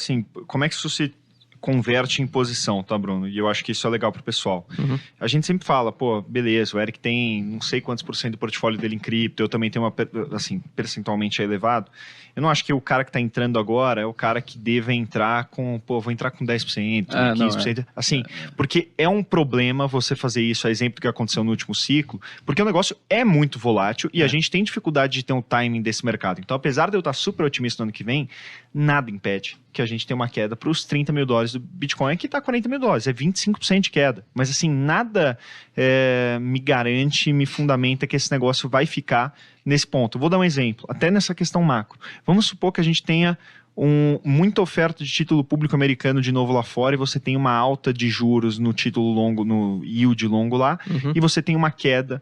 assim, como é que isso se converte em posição, tá, Bruno? E eu acho que isso é legal pro pessoal. A gente sempre fala, pô, beleza, o Eric tem não sei quantos por cento do portfólio dele em cripto, eu também tenho assim, percentualmente elevado. Eu não acho que o cara que tá entrando agora é o cara que deve entrar com, pô, vou entrar com 10%, 15%, assim, porque é um problema você fazer isso, a exemplo do que aconteceu no último ciclo, porque o negócio é muito volátil e a gente tem dificuldade de ter um timing desse mercado. Então, apesar de eu estar super otimista no ano que vem, nada impede que a gente tenha uma queda para os 30 mil dólares do Bitcoin, que está 40 mil dólares, é 25% de queda. Mas assim, nada me garante, me fundamenta que esse negócio vai ficar nesse ponto. Vou dar um exemplo, até nessa questão macro. Vamos supor que a gente tenha muita oferta de título público americano de novo lá fora e você tem uma alta de juros no título longo, no yield longo lá, e você tem uma queda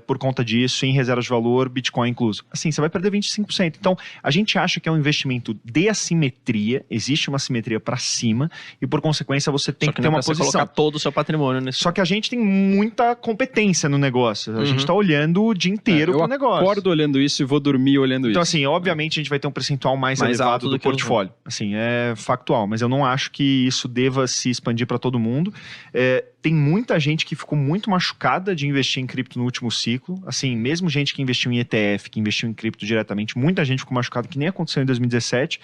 por conta disso em reserva de valor, Bitcoin incluso. Assim, você vai perder 25%. Então, a gente acha que é um investimento de assimetria, existe uma assimetria para cima e, por consequência, você tem que ter uma posição. Colocar todo o seu patrimônio nesse. Só que a gente tem muita competência no negócio. A gente está olhando o dia inteiro pro negócio. Eu acordo olhando isso e vou dormir olhando isso. Então, assim, obviamente a gente vai ter um percentual mais elevado do portfólio. Assim, é factual, mas eu não acho que isso deva se expandir para todo mundo. Tem muita gente que ficou muito machucada de investir em cripto no último ciclo. Assim, mesmo gente que investiu em ETF, que investiu em cripto diretamente, muita gente ficou machucada, que nem aconteceu em 2017.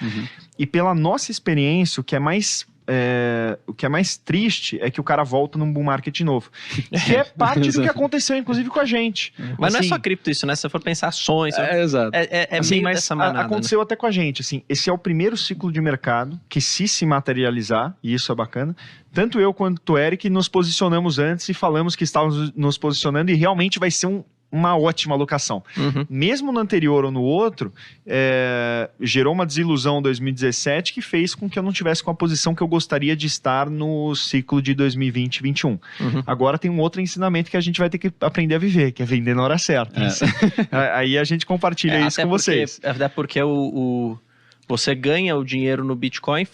E pela nossa experiência, o que é mais triste é que o cara volta num bull market de novo. Que é parte do que aconteceu, inclusive, com a gente. Mas assim, não é só cripto isso, né? Se você for pensar ações... exato. Assim, meio mas dessa manada, aconteceu até com a gente. Assim, esse é o primeiro ciclo de mercado que, se materializar, e isso é bacana, tanto eu quanto o Eric nos posicionamos antes e falamos que estávamos nos posicionando e realmente vai ser uma ótima alocação. Mesmo no anterior ou no outro, gerou uma desilusão em 2017 que fez com que eu não tivesse com a posição que eu gostaria de estar no ciclo de 2020 e 2021. Agora tem um outro ensinamento que a gente vai ter que aprender a viver, que é vender na hora certa. Aí a gente compartilha isso com vocês. Até porque você ganha o dinheiro no Bitcoin,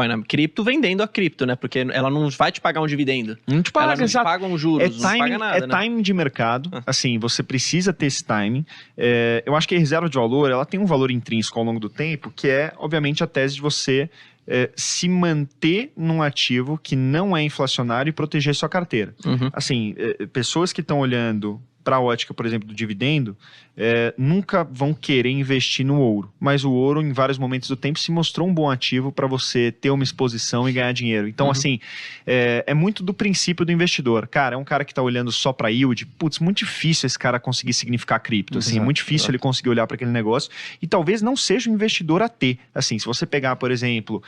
na cripto, vendendo a cripto, né? Porque ela não vai te pagar um dividendo. Não te paga, ela não te paga um juros, não paga nada, né? Timing de mercado, assim, você precisa ter esse timing. Eu acho que a reserva de valor, ela tem um valor intrínseco ao longo do tempo, que é, obviamente, a tese de você se manter num ativo que não é inflacionário e proteger sua carteira. Assim, pessoas que estão olhando para a ótica, por exemplo, do dividendo, nunca vão querer investir no ouro. Mas o ouro, em vários momentos do tempo, se mostrou um bom ativo para você ter uma exposição e ganhar dinheiro. Então, assim, é muito do princípio do investidor. Cara, é um cara que está olhando só para yield. Putz, muito difícil esse cara conseguir significar cripto. Assim, é muito difícil ele conseguir olhar para aquele negócio. E talvez não seja um investidor a ter. Assim, se você pegar, por exemplo,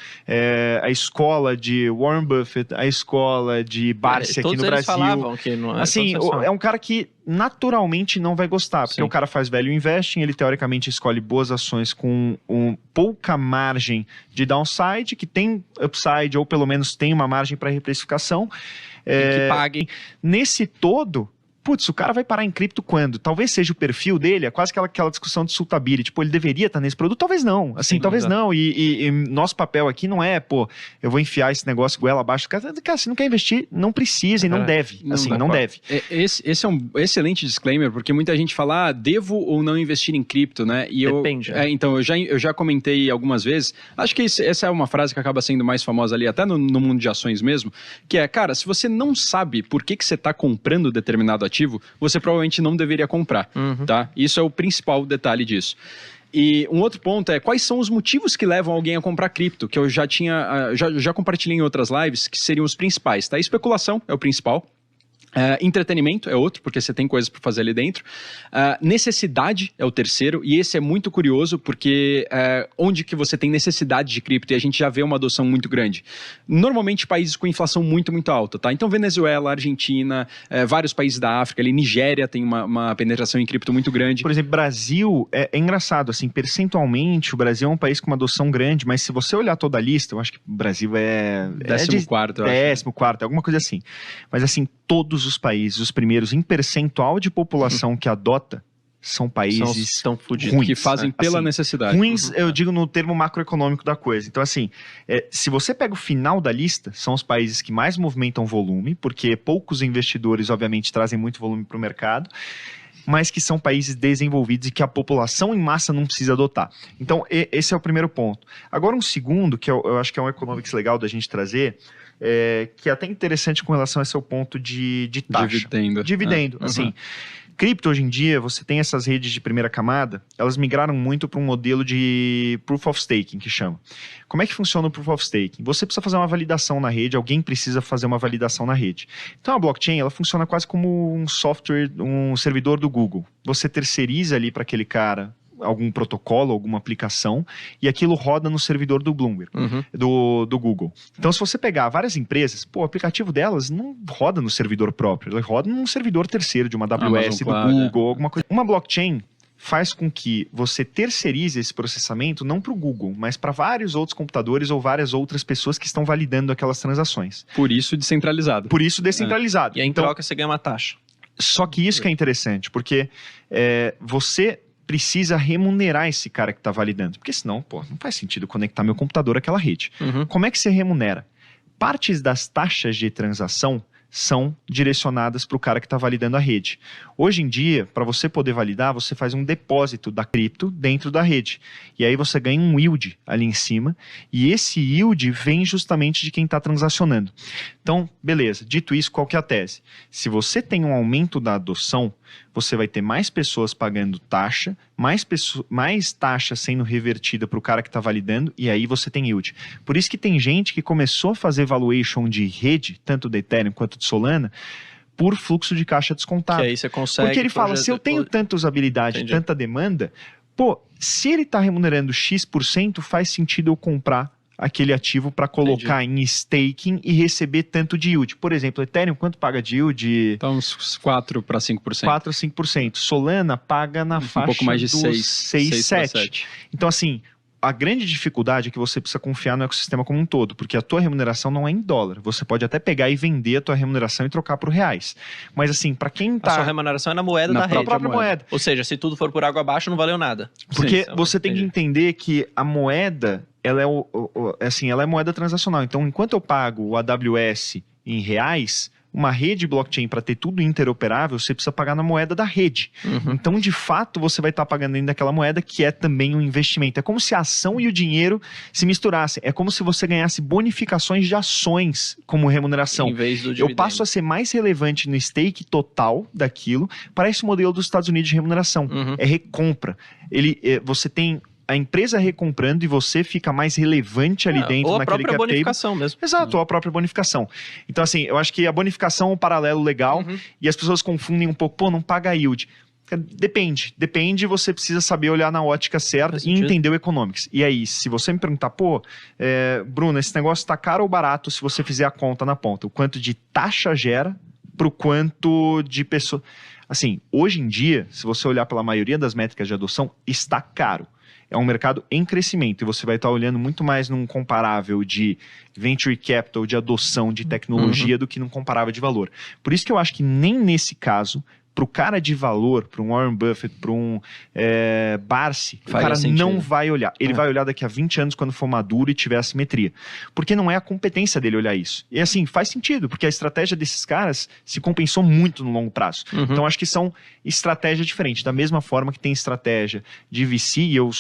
a escola de Warren Buffett, a escola de Barsi aqui no Brasil. Falavam que não é. Assim, é um cara que naturalmente não vai gostar, porque o cara faz value investing, ele teoricamente escolhe boas ações com pouca margem de downside, que tem upside ou pelo menos tem uma margem para reprecificação. Que paguem. Nesse todo, putz, o cara vai parar em cripto quando? Talvez seja o perfil dele, é quase aquela discussão de suitability, tipo, ele deveria estar nesse produto? Talvez não, assim, talvez não, e nosso papel aqui não é, eu vou enfiar esse negócio goela abaixo, cara, se não quer investir, não precisa e não deve, não deve. Esse é um excelente disclaimer, porque muita gente fala, devo ou não investir em cripto, né? E depende. Então, eu já comentei algumas vezes, acho que essa é uma frase que acaba sendo mais famosa ali, até no mundo de ações mesmo, que é, cara, se você não sabe por que você está comprando determinado ativo, você provavelmente não deveria comprar, tá? Isso é o principal detalhe disso. E um outro ponto é quais são os motivos que levam alguém a comprar cripto, que eu já compartilhei em outras lives, que seriam os principais, tá? Especulação é o principal. Entretenimento é outro, porque você tem coisas para fazer ali dentro. Necessidade é o terceiro, e esse é muito curioso, porque onde que você tem necessidade de cripto, e a gente já vê uma adoção muito grande. Normalmente países com inflação muito, muito alta, tá? Então Venezuela, Argentina, vários países da África, ali, Nigéria tem uma penetração em cripto muito grande. Por exemplo, Brasil, é engraçado, assim, percentualmente o Brasil é um país com uma adoção grande, mas se você olhar toda a lista, eu acho que o Brasil é 14º, eu acho. 14º, alguma coisa assim. Mas assim, todos os países, os primeiros em percentual de população que adota, são países ruins, que fazem pela necessidade. Ruins, eu digo no termo macroeconômico da coisa. Então, assim, se você pega o final da lista, são os países que mais movimentam volume, porque poucos investidores, obviamente, trazem muito volume para o mercado. mas que são países desenvolvidos e que a população em massa não precisa adotar. Então, esse é o primeiro ponto. Agora, um segundo, que eu acho que é um economics legal da gente trazer, que é até interessante com relação a esse seu ponto de taxa. Dividendo. Assim, cripto, hoje em dia, você tem essas redes de primeira camada, elas migraram muito para um modelo de Proof of Staking, que chama. Como é que funciona o Proof of Staking? Você precisa fazer uma validação na rede, alguém precisa fazer uma validação na rede. Então, a blockchain, ela funciona quase como um software, um servidor do Google. Você terceiriza ali para aquele cara algum protocolo, alguma aplicação, e aquilo roda no servidor do Bloomberg, do Google. Então, se você pegar várias empresas, o aplicativo delas não roda no servidor próprio, ele roda num servidor terceiro de uma AWS, do Google, alguma coisa. Uma blockchain faz com que você terceirize esse processamento não para o Google, mas para vários outros computadores ou várias outras pessoas que estão validando aquelas transações. Por isso descentralizado. Por isso descentralizado. E aí, em troca, você ganha uma taxa. Só que isso que é interessante, porque você precisa remunerar esse cara que está validando. Porque senão, não faz sentido conectar meu computador àquela rede. Como é que você remunera? Partes das taxas de transação são direcionadas para o cara que está validando a rede. Hoje em dia, para você poder validar, você faz um depósito da cripto dentro da rede. E aí você ganha um yield ali em cima, e esse yield vem justamente de quem está transacionando. Então, beleza, dito isso, qual que é a tese? Se você tem um aumento da adoção, você vai ter mais pessoas pagando taxa, mais taxa sendo revertida para o cara que está validando, e aí você tem yield. Por isso que tem gente que começou a fazer valuation de rede, tanto do Ethereum quanto de Solana, por fluxo de caixa descontado. Que aí você consegue... Porque ele fala, se eu tenho tanta usabilidade, tanta demanda, se ele está remunerando X%, faz sentido eu comprar aquele ativo para colocar em staking e receber tanto de yield. Por exemplo, Ethereum, quanto paga de yield? Então, uns 4 para 5%. 4 a 5%. Solana paga na faixa pouco mais de dos 6, 7. Então, assim, a grande dificuldade é que você precisa confiar no ecossistema como um todo, porque a tua remuneração não é em dólar. Você pode até pegar e vender a tua remuneração e trocar por reais. Mas, assim, para quem tá... A sua remuneração é na moeda da rede. Na própria moeda. Ou seja, se tudo for por água abaixo, não valeu nada. Porque você tem que entender que a moeda... ela é moeda transacional. Então, enquanto eu pago o AWS em reais, uma rede blockchain, para ter tudo interoperável, você precisa pagar na moeda da rede. Então, de fato, você vai estar pagando ainda aquela moeda que é também um investimento. É como se a ação e o dinheiro se misturassem. É como se você ganhasse bonificações de ações como remuneração. Em vez do dividendo. Eu passo a ser mais relevante no stake total daquilo para esse modelo dos Estados Unidos de remuneração. É recompra. Você tem a empresa recomprando e você fica mais relevante ali dentro ou naquele cap table. Ou a própria bonificação mesmo. Exato, ou a própria bonificação. Então, assim, eu acho que a bonificação é um paralelo legal e as pessoas confundem um pouco, não paga yield. Depende, você precisa saber olhar na ótica certa e entender o economics. E aí, se você me perguntar, Bruno, esse negócio tá caro ou barato se você fizer a conta na ponta? O quanto de taxa gera pro quanto de pessoa... Assim, hoje em dia, se você olhar pela maioria das métricas de adoção, está caro. É um mercado em crescimento e você vai estar olhando muito mais num comparável de venture capital, de adoção de tecnologia do que num comparável de valor. Por isso que eu acho que nem nesse caso, para o cara de valor, para um Warren Buffett, para um Barsi, o cara não vai olhar. Ele vai olhar daqui a 20 anos quando for maduro e tiver assimetria. Porque não é a competência dele olhar isso. E assim, faz sentido, porque a estratégia desses caras se compensou muito no longo prazo. Então, acho que são estratégias diferentes. Da mesma forma que tem estratégia de VC, e eu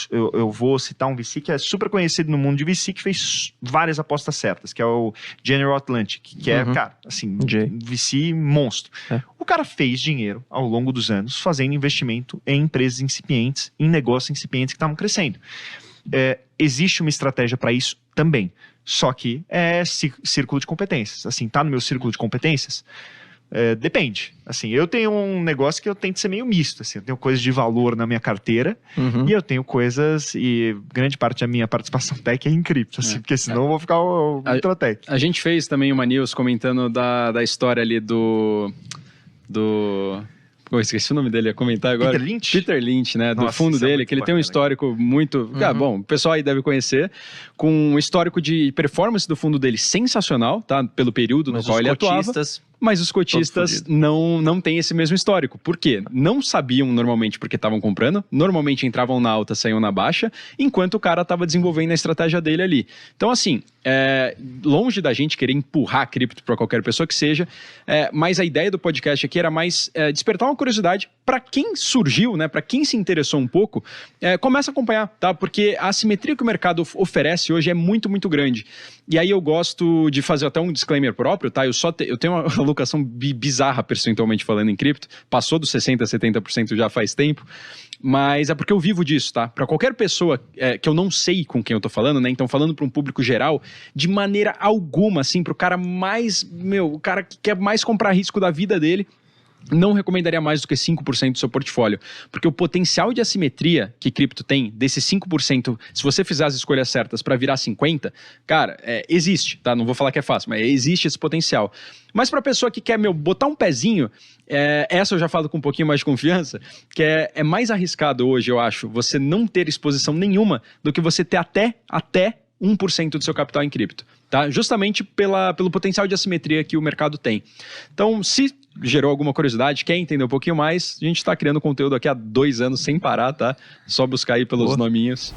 vou citar um VC que é super conhecido no mundo de VC, que fez várias apostas certas, que é o General Atlantic, que é, cara, assim, VC monstro. O cara fez dinheiro ao longo dos anos fazendo investimento em empresas incipientes, em negócios incipientes que estavam crescendo. Existe uma estratégia para isso também, só que é círculo de competências. Assim, tá no meu círculo de competências? Depende. Assim, eu tenho um negócio que eu tento ser meio misto. Assim, eu tenho coisas de valor na minha carteira e eu tenho coisas, e grande parte da minha participação tech é em cripto, assim, porque senão eu vou ficar ultra tech. A gente fez também uma news comentando da história ali do... esqueci o nome dele, ia comentar agora. Peter Lynch? Peter Lynch, né? Do fundo dele, que ele tem um histórico muito... bom, o pessoal aí deve conhecer, com um histórico de performance do fundo dele sensacional, tá? Pelo período no qual ele atuava. mas os cotistas não têm esse mesmo histórico. Por quê? Não sabiam normalmente porque estavam comprando, normalmente entravam na alta, saíam na baixa, enquanto o cara estava desenvolvendo a estratégia dele ali. Então, assim, longe da gente querer empurrar cripto para qualquer pessoa que seja, mas a ideia do podcast aqui era mais despertar uma curiosidade para quem surgiu, né, para quem se interessou um pouco, começa a acompanhar, tá? Porque a assimetria que o mercado oferece hoje é muito, muito grande. E aí eu gosto de fazer até um disclaimer próprio, tá? Eu tenho uma alocação bizarra percentualmente falando em cripto, passou dos 60% a 70% já faz tempo, mas é porque eu vivo disso, tá? Para qualquer pessoa que eu não sei com quem eu tô falando, né? Então falando para um público geral, de maneira alguma, assim, pro cara o cara que quer mais comprar risco da vida dele, não recomendaria mais do que 5% do seu portfólio, porque o potencial de assimetria que cripto tem, desses 5%, se você fizer as escolhas certas para virar 50%, cara, existe, tá? Não vou falar que é fácil, mas existe esse potencial. Mas para pessoa que quer, botar um pezinho, essa eu já falo com um pouquinho mais de confiança, que é mais arriscado hoje, eu acho, você não ter exposição nenhuma do que você ter até 1% do seu capital em cripto, tá? Justamente pelo potencial de assimetria que o mercado tem. Então, se gerou alguma curiosidade, quer entender um pouquinho mais, a gente está criando conteúdo aqui há 2 anos sem parar, tá? Só buscar aí pelos nominhos.